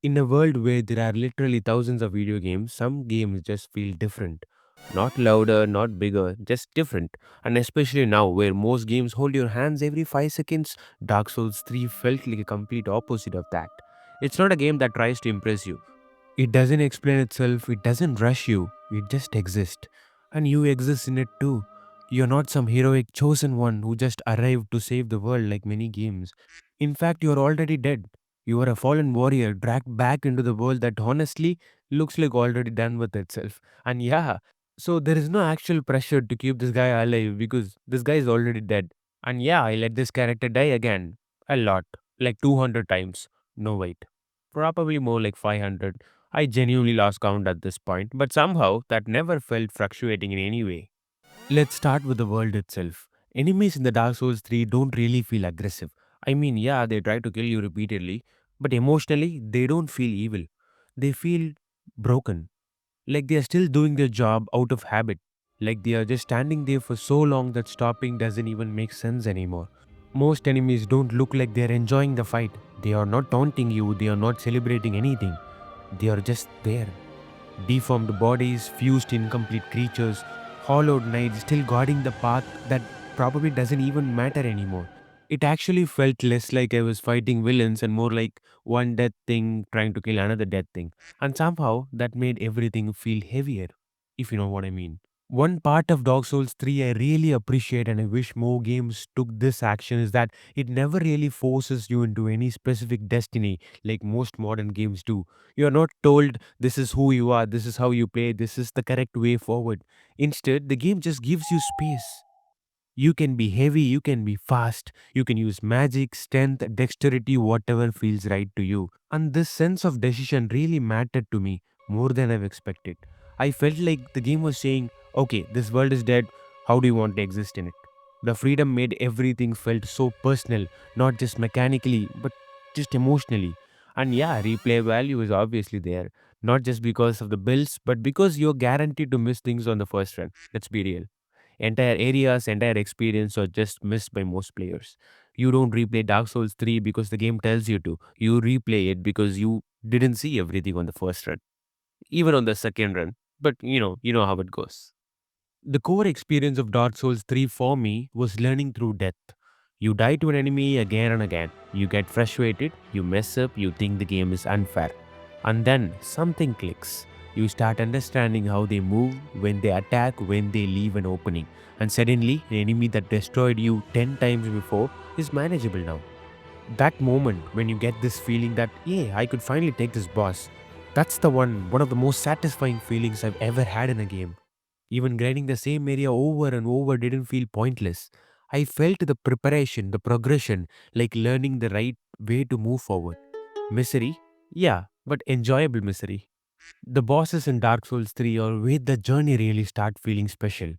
In a world where there are literally thousands of video games, some games just feel different. Not louder, not bigger, just different. And especially now, where most games hold your hands every 5 seconds, Dark Souls 3 felt like a complete opposite of that. It's not a game that tries to impress you. It doesn't explain itself, it doesn't rush you, it just exists. And you exist in it too. You're not some heroic chosen one who just arrived to save the world like many games. In fact, you're already dead. You are a fallen warrior dragged back into the world that honestly looks like already done with itself. And yeah, so there is no actual pressure to keep this guy alive because this guy is already dead. And yeah, I let this character die again. A lot. Like 200 times. No, wait. Probably more like 500. I genuinely lost count at this point, but somehow that never felt fluctuating in any way. Let's start with the world itself. Enemies in the Dark Souls 3 don't really feel aggressive. I mean, yeah, they try to kill you repeatedly, but emotionally, they don't feel evil. They feel broken. Like they are still doing their job out of habit. Like they are just standing there for so long that stopping doesn't even make sense anymore. Most enemies don't look like they are enjoying the fight. They are not taunting you, they are not celebrating anything. They are just there. Deformed bodies, fused incomplete creatures, hollowed knights still guarding the path that probably doesn't even matter anymore. It actually felt less like I was fighting villains and more like one dead thing trying to kill another dead thing. And somehow that made everything feel heavier, if you know what I mean. One part of Dark Souls 3 I really appreciate and I wish more games took this action is that it never really forces you into any specific destiny like most modern games do. You are not told this is who you are, this is how you play, this is the correct way forward. Instead, the game just gives you space. You can be heavy, you can be fast, you can use magic, strength, dexterity, whatever feels right to you. And this sense of decision really mattered to me more than I've expected. I felt like the game was saying, okay, this world is dead, how do you want to exist in it? The freedom made everything felt so personal, not just mechanically, but just emotionally. And yeah, replay value is obviously there, not just because of the builds, but because you're guaranteed to miss things on the first run. Let's be real. Entire areas, entire experience are just missed by most players. You don't replay Dark Souls 3 because the game tells you to. You replay it because you didn't see everything on the first run, even on the second run. But you know how it goes. The core experience of Dark Souls 3 for me was learning through death. You die to an enemy again and again. You get frustrated, you mess up, you think the game is unfair. And then something clicks. You start understanding how they move, when they attack, when they leave an opening. And suddenly, the enemy that destroyed you 10 times before is manageable now. That moment when you get this feeling that, yeah, I could finally take this boss, that's the one of the most satisfying feelings I've ever had in a game. Even grinding the same area over and over didn't feel pointless. I felt the preparation, the progression, like learning the right way to move forward. Misery? Yeah, but enjoyable misery. The bosses in Dark Souls 3 are where the journey really start feeling special.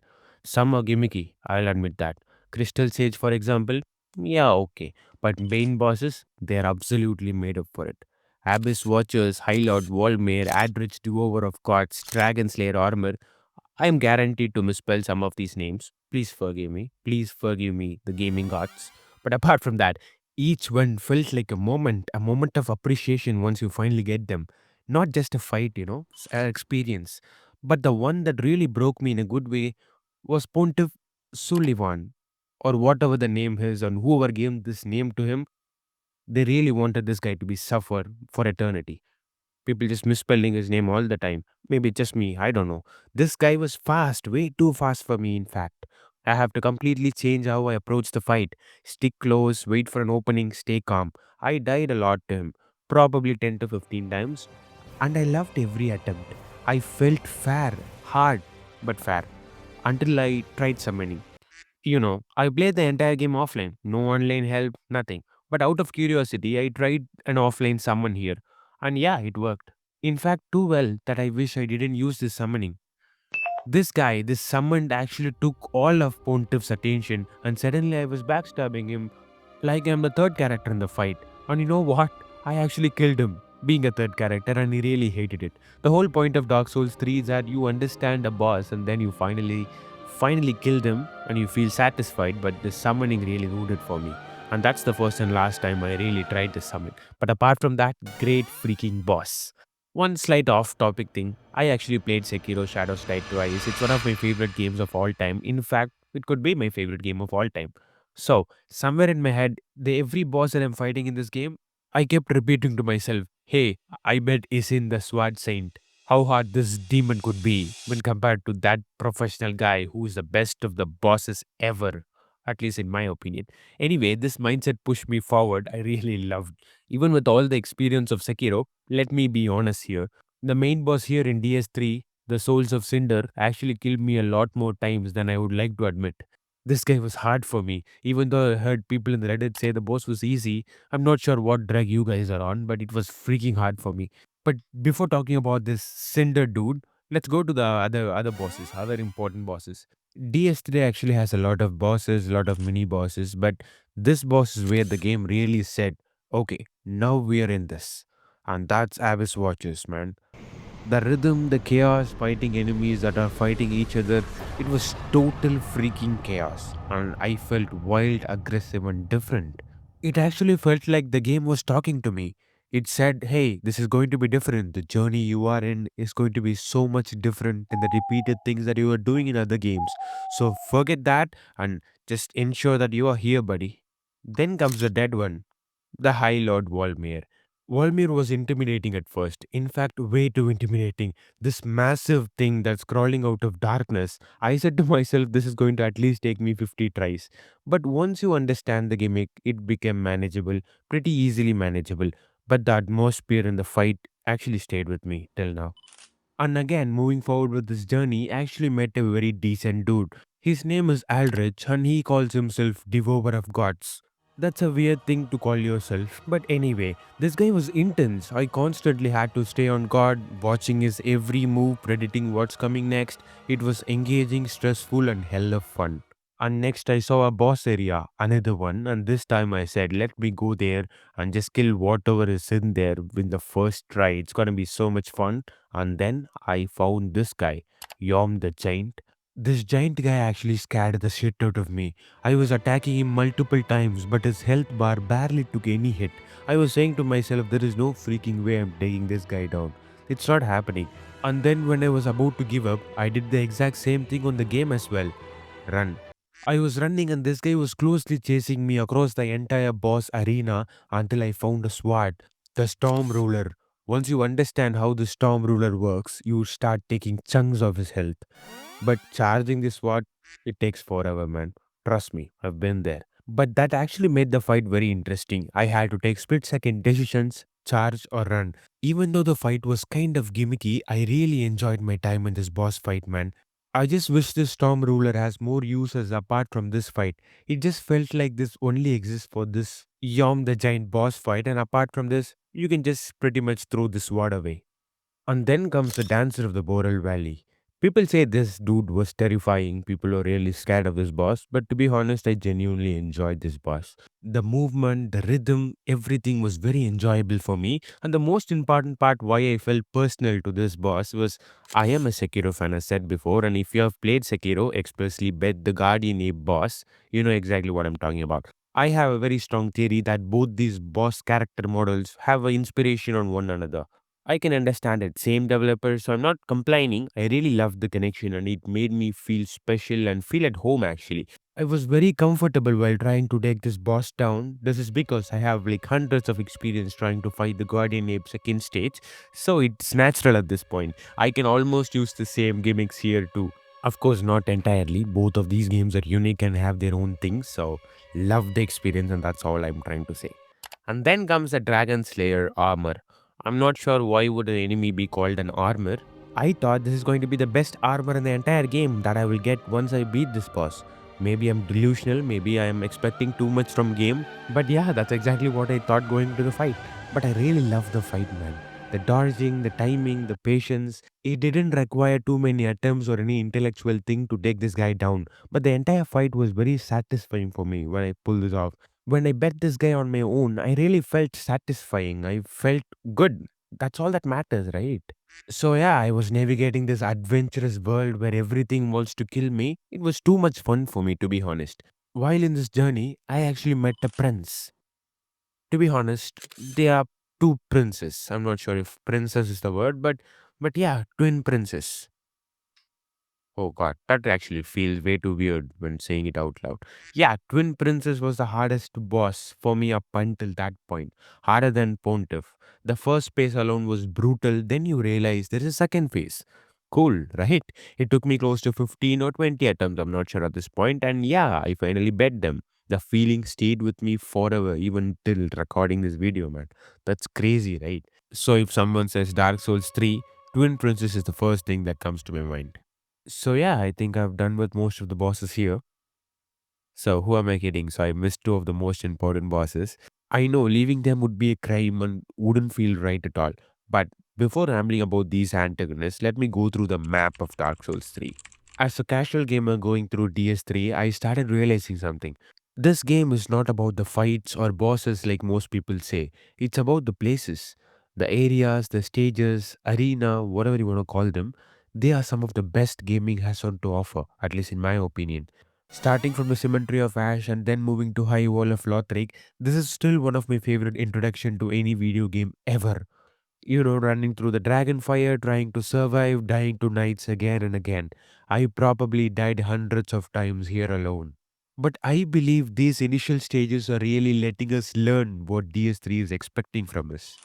Some are gimmicky, I'll admit that. Crystal Sage, for example, yeah, okay. But main bosses, they're absolutely made up for it. Abyss Watchers, High Lord Wallmare, Adrich Duover of Gods, Dragon Slayer Armor, I am guaranteed to misspell some of these names. Please forgive me. Please forgive me, the gaming gods. But apart from that, each one felt like a moment of appreciation once you finally get them. Not just a fight, an experience. But the one that really broke me in a good way was Pontiff Sulyvahn, or whatever the name is, and whoever gave this name to him, they really wanted this guy to be suffer for eternity. People just misspelling his name all the time. Maybe it's just me, I don't know. This guy was fast, way too fast for me, in fact. I have to completely change how I approach the fight. Stick close, wait for an opening, stay calm. I died a lot to him, probably 10 to 15 times, and I loved every attempt. I felt fair, hard, but fair, until I tried summoning. I played the entire game offline. No online help, nothing. But out of curiosity, I tried an offline summon here. And yeah, it worked. In fact, too well that I wish I didn't use this summoning. This guy, this summoned actually took all of Pontiff's attention and suddenly I was backstabbing him like I'm the third character in the fight. And you know what? I actually killed him, being a third character, and he really hated it. The whole point of Dark Souls 3 is that you understand a boss and then you finally killed him and you feel satisfied, but the summoning really ruined it for me. And that's the first and last time I really tried this summit. But apart from that, great freaking boss. One slight off topic thing, I actually played Sekiro Shadows Die twice. It's one of my favorite games of all time. In fact, it could be my favorite game of all time. So, somewhere in my head, every boss that I'm fighting in this game, I kept repeating to myself, hey, I bet Isin the Sword Saint how hard this demon could be when compared to that professional guy who is the best of the bosses ever, at least in my opinion. Anyway, this mindset pushed me forward. I really loved. Even with all the experience of Sekiro, let me be honest here. The main boss here in DS3, the Souls of Cinder, actually killed me a lot more times than I would like to admit. This guy was hard for me. Even though I heard people in the Reddit say the boss was easy, I'm not sure what drag you guys are on, but it was freaking hard for me. But before talking about this Cinder dude, let's go to the other bosses, other important bosses. DS3 actually has a lot of bosses, a lot of mini bosses, but this boss is where the game really said, okay, now we are in this. And that's Abyss Watchers, man. The rhythm, the chaos, fighting enemies that are fighting each other, it was total freaking chaos. And I felt wild, aggressive, and different. It actually felt like the game was talking to me. It said, hey, this is going to be different. The journey you are in is going to be so much different than the repeated things that you are doing in other games. So forget that and just ensure that you are here, buddy. Then comes the dead one, the High Lord Volmir. Volmir was intimidating at first. In fact, way too intimidating. This massive thing that's crawling out of darkness. I said to myself, this is going to at least take me 50 tries. But once you understand the gimmick, it became manageable, pretty easily manageable. But the atmosphere and the fight actually stayed with me till now. And again, moving forward with this journey, I actually met a very decent dude. His name is Aldrich and he calls himself Devourer of Gods. That's a weird thing to call yourself, but anyway, this guy was intense. I constantly had to stay on guard, watching his every move, predicting what's coming next. It was engaging, stressful, and hell of fun. And next, I saw a boss area, another one, and this time I said, let me go there and just kill whatever is in there in the first try. It's gonna be so much fun. And then I found this guy, Yom the Giant. This giant guy actually scared the shit out of me. I was attacking him multiple times, but his health bar barely took any hit. I was saying to myself, there is no freaking way I'm taking this guy down. It's not happening. And then when I was about to give up, I did the exact same thing on the game as well. Run. I was running and this guy was closely chasing me across the entire boss arena until I found a sword, the Storm Ruler. Once you understand how the Storm Ruler works, you start taking chunks of his health. But charging this sword, it takes forever, man. Trust me, I've been there. But that actually made the fight very interesting. I had to take split second decisions, charge or run. Even though the fight was kind of gimmicky, I really enjoyed my time in this boss fight, man. I just wish this Storm Ruler has more uses apart from this fight. It just felt like this only exists for this Yom the Giant boss fight, and apart from this, you can just pretty much throw this sword away. And then comes the Dancer of the Boral Valley. People say this dude was terrifying. People are really scared of this boss. But to be honest, I genuinely enjoyed this boss. The movement, the rhythm, everything was very enjoyable for me. And the most important part why I felt personal to this boss was I am a Sekiro fan, as said before. And if you have played Sekiro, especially Bet the Guardian Ape boss, you know exactly what I'm talking about. I have a very strong theory that both these boss character models have an inspiration on one another. I can understand it. Same developer, so I'm not complaining. I really loved the connection and it made me feel special and feel at home actually. I was very comfortable while trying to take this boss down. This is because I have like hundreds of experience trying to fight the Guardian Ape second stage, so it's natural at this point. I can almost use the same gimmicks here too. Of course, not entirely. Both of these games are unique and have their own things, so love the experience, and that's all I'm trying to say. And then comes the Dragon Slayer armor. I'm not sure why would an enemy be called an armor. I thought this is going to be the best armor in the entire game that I will get once I beat this boss. Maybe I'm delusional, maybe I am expecting too much from game, but yeah, that's exactly what I thought going into the fight. But I really love the fight, man. The dodging, the timing, the patience. It didn't require too many attempts or any intellectual thing to take this guy down. But the entire fight was very satisfying for me when I pulled this off. When I bet this guy on my own, I really felt satisfying. I felt good. That's all that matters, right? So yeah, I was navigating this adventurous world where everything wants to kill me. It was too much fun for me, to be honest. While in this journey, I actually met a prince. To be honest, they are two princes. I'm not sure if princess is the word, but yeah, twin princes. Oh god, that actually feels way too weird when saying it out loud. Yeah, Twin Princess was the hardest boss for me up until that point. Harder than Pontiff. The first phase alone was brutal, then you realize there is a second phase. Cool, right? It took me close to 15 or 20 attempts, I'm not sure at this point, and yeah, I finally bet them. The feeling stayed with me forever, even till recording this video, man. That's crazy, right? So if someone says Dark Souls 3, Twin Princess is the first thing that comes to my mind. So yeah, I think I've done with most of the bosses here. So who am I kidding? So I missed two of the most important bosses. I know leaving them would be a crime and wouldn't feel right at all. But before rambling about these antagonists, let me go through the map of Dark Souls 3. As a casual gamer going through DS3, I started realizing something. This game is not about the fights or bosses like most people say. It's about the places, the areas, the stages, arena, whatever you want to call them. They are some of the best gaming has on to offer, at least in my opinion. Starting from the Cemetery of Ash and then moving to High Wall of Lothric, this is still one of my favorite introduction to any video game ever. You know, running through the dragon fire, trying to survive, dying to knights again and again. I probably died hundreds of times here alone. But I believe these initial stages are really letting us learn what DS3 is expecting from us.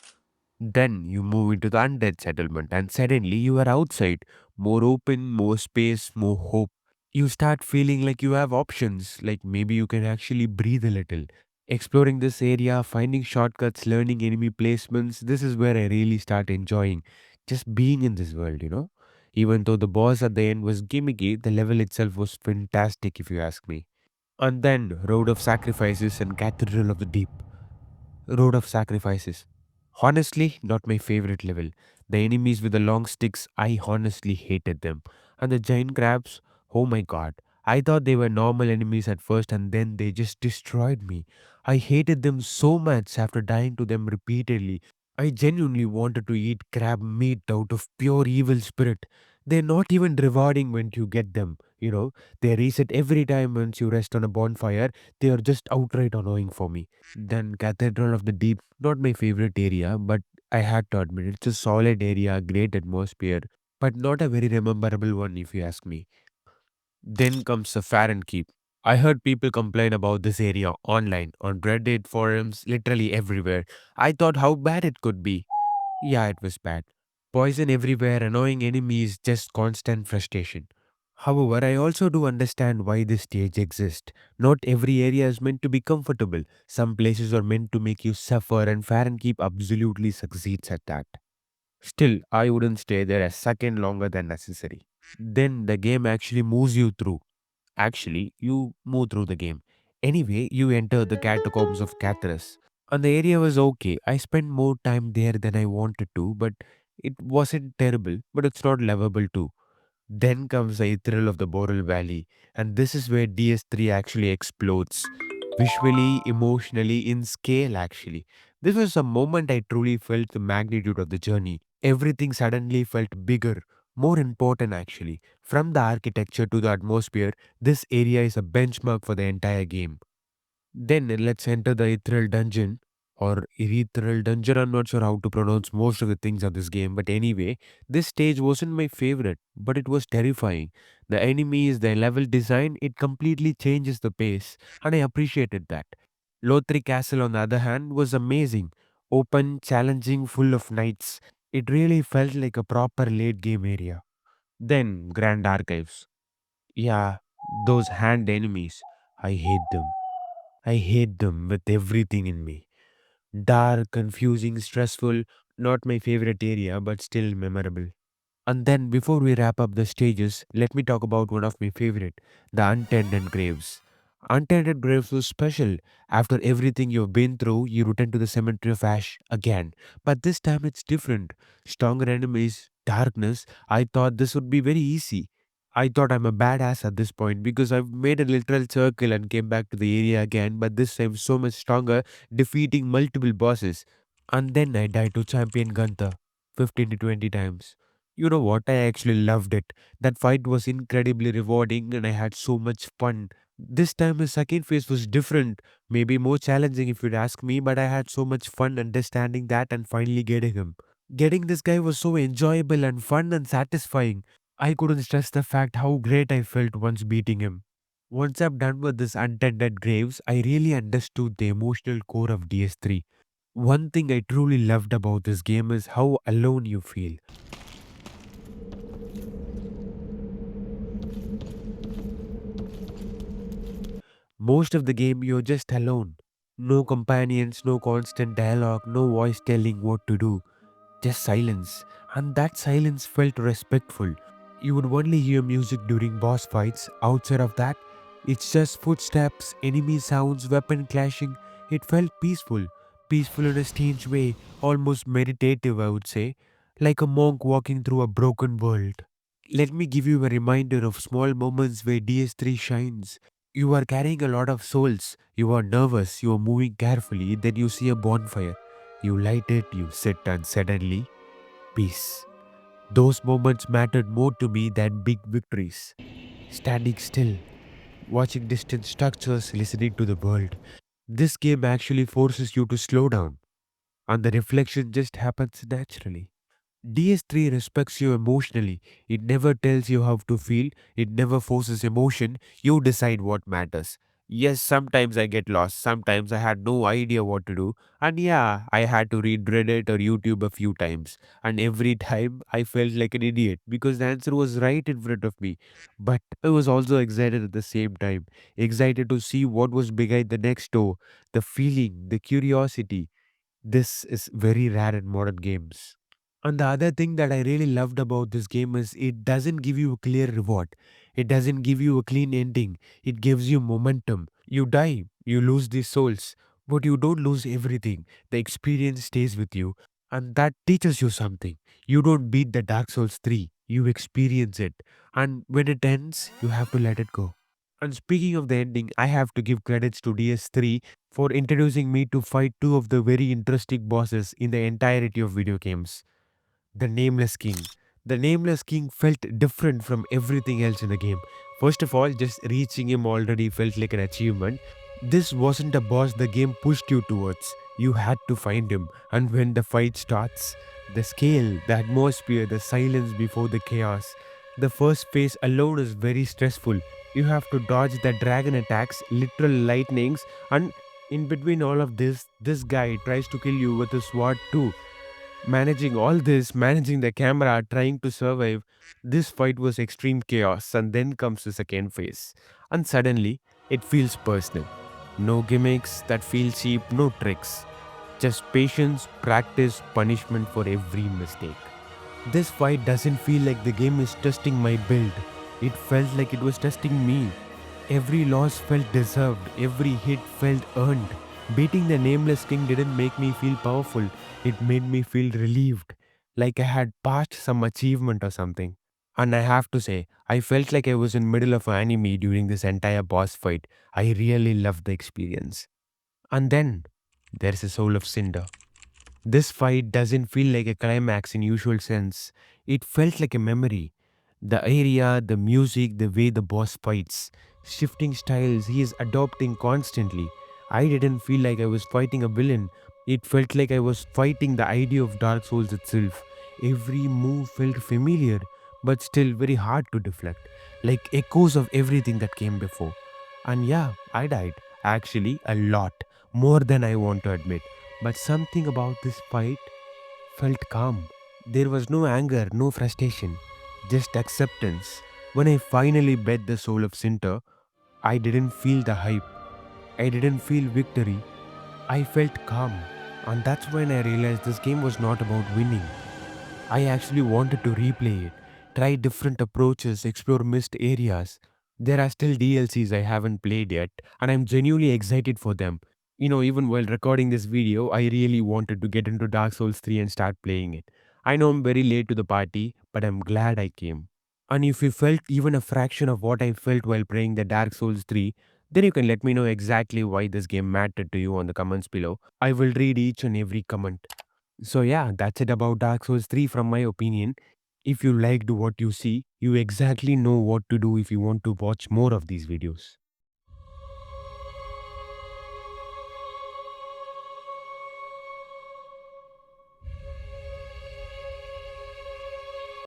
Then you move into the undead settlement, and suddenly you are outside. More open, more space, more hope. You start feeling like you have options, like maybe you can actually breathe a little. Exploring this area, finding shortcuts, learning enemy placements, this is where I really start enjoying just being in this world, you know? Even though the boss at the end was gimmicky, the level itself was fantastic if you ask me. And then Road of Sacrifices and Cathedral of the Deep. Road of Sacrifices. Honestly, not my favorite level. The enemies with the long sticks, I honestly hated them. And the giant crabs, oh my god. I thought they were normal enemies at first and then they just destroyed me. I hated them so much after dying to them repeatedly. I genuinely wanted to eat crab meat out of pure evil spirit. They're not even rewarding when you get them, you know. They reset every time once you rest on a bonfire. They are just outright annoying for me. Then Cathedral of the Deep, not my favorite area, but I had to admit it's a solid area, great atmosphere, but not a very rememberable one if you ask me. Then comes the Keep. I heard people complain about this area online, on Reddit forums, literally everywhere. I thought how bad it could be. Yeah, it was bad. Poison everywhere, annoying enemies, just constant frustration. However, I also do understand why this stage exists. Not every area is meant to be comfortable. Some places are meant to make you suffer, and Keep absolutely succeeds at that. Still, I wouldn't stay there a second longer than necessary. Then the game actually moves you through. Actually, you move through the game. Anyway, you enter the catacombs of Cathras. And the area was okay. I spent more time there than I wanted to, but it wasn't terrible, but it's not lovable too. Then comes the thrill of the Boral Valley, and this is where DS3 actually explodes. Visually, emotionally, in scale, actually. This was a moment I truly felt the magnitude of the journey. Everything suddenly felt bigger, more important, actually. From the architecture to the atmosphere, this area is a benchmark for the entire game. Then let's enter the Ethereal Dungeon or Ethereal Dungeon. I'm not sure how to pronounce most of the things of this game, but anyway, this stage wasn't my favorite, but it was terrifying. The enemies, the level design, it completely changes the pace, and I appreciated that. Lothric Castle, on the other hand, was amazing. Open, challenging, full of knights. It really felt like a proper late game area. Then Grand Archives. Yeah, those hand enemies. I hate them. I hate them with everything in me. Dark, confusing, stressful, not my favorite area, but still memorable. And then, before we wrap up the stages, let me talk about one of my favorite, the Untended Graves. Untended Graves was special. After everything you've been through, you return to the Cemetery of Ash again. But this time it's different. Stronger enemies, darkness. I thought this would be very easy. I thought I'm a badass at this point because I've made a literal circle and came back to the area again, but this time so much stronger, defeating multiple bosses. And then I died to Champion Gunther 15 to 20 times. You know what? I actually loved it. That fight was incredibly rewarding and I had so much fun. This time his second phase was different, maybe more challenging if you'd ask me, but I had so much fun understanding that and finally getting him. Getting this guy was so enjoyable and fun and satisfying. I couldn't stress the fact how great I felt once beating him. Once I'm done with this untended graves, I really understood the emotional core of DS3. One thing I truly loved about this game is how alone you feel. Most of the game, you're just alone. No companions, no constant dialogue, no voice telling what to do, just silence. And that silence felt respectful. You would only hear music during boss fights. Outside of that, it's just footsteps, enemy sounds, weapon clashing. It felt peaceful. Peaceful in a strange way, almost meditative, I would say. Like a monk walking through a broken world. Let me give you a reminder of small moments where DS3 shines. You are carrying a lot of souls. You are nervous. You are moving carefully. Then you see a bonfire. You light it, you sit, and suddenly, peace. Those moments mattered more to me than big victories. Standing still, watching distant structures, listening to the world. This game actually forces you to slow down, and the reflection just happens naturally. DS3 respects you emotionally. It never tells you how to feel, it never forces emotion. You decide what matters. Yes, sometimes I get lost, sometimes I had no idea what to do, and yeah, I had to read Reddit or YouTube a few times. And every time I felt like an idiot because the answer was right in front of me. But I was also excited at the same time. Excited to see what was behind the next door, the feeling, the curiosity. This is very rare in modern games. And the other thing that I really loved about this game is it doesn't give you a clear reward. It doesn't give you a clean ending. It gives you momentum. You die, you lose these souls, but you don't lose everything. The experience stays with you, and that teaches you something. You don't beat the Dark Souls 3, you experience it. And when it ends, you have to let it go. And speaking of the ending, I have to give credits to DS3 for introducing me to fight two of the very interesting bosses in the entirety of video games. The Nameless King. The Nameless King felt different from everything else in the game. First of all, just reaching him already felt like an achievement. This wasn't a boss the game pushed you towards. You had to find him. And when the fight starts, the scale, the atmosphere, the silence before the chaos, the first phase alone is very stressful. You have to dodge the dragon attacks, literal lightnings, and in between all of this guy tries to kill you with a sword too. Managing all this, managing the camera, trying to survive, this fight was extreme chaos, and then comes the second phase. And suddenly, it feels personal. No gimmicks that feel cheap, no tricks. Just patience, practice, punishment for every mistake. This fight doesn't feel like the game is testing my build. It felt like it was testing me. Every loss felt deserved, every hit felt earned. Beating the Nameless King didn't make me feel powerful, it made me feel relieved, like I had passed some achievement or something. And I have to say, I felt like I was in middle of an anime during this entire boss fight. I really loved the experience. And then there's a Soul of Cinder. This fight doesn't feel like a climax in usual sense. It felt like a memory. The area, the music, the way the boss fights, shifting styles he is adopting constantly. I didn't feel like I was fighting a villain. It felt like I was fighting the idea of Dark Souls itself. Every move felt familiar, but still very hard to deflect, like echoes of everything that came before. And yeah, I died. Actually, a lot. More than I want to admit. But something about this fight felt calm. There was no anger, no frustration, just acceptance. When I finally bet the Soul of Cinder, I didn't feel the hype. I didn't feel victory. I felt calm. And that's when I realized this game was not about winning. I actually wanted to replay it, try different approaches, explore missed areas. There are still DLCs I haven't played yet, and I'm genuinely excited for them. Even while recording this video, I really wanted to get into Dark Souls 3 and start playing it. I know I'm very late to the party, but I'm glad I came. And if you felt even a fraction of what I felt while playing the Dark Souls 3, then you can let me know exactly why this game mattered to you on the comments below. I will read each and every comment. So yeah, that's it about Dark Souls 3 from my opinion. If you liked what you see, you exactly know what to do if you want to watch more of these videos.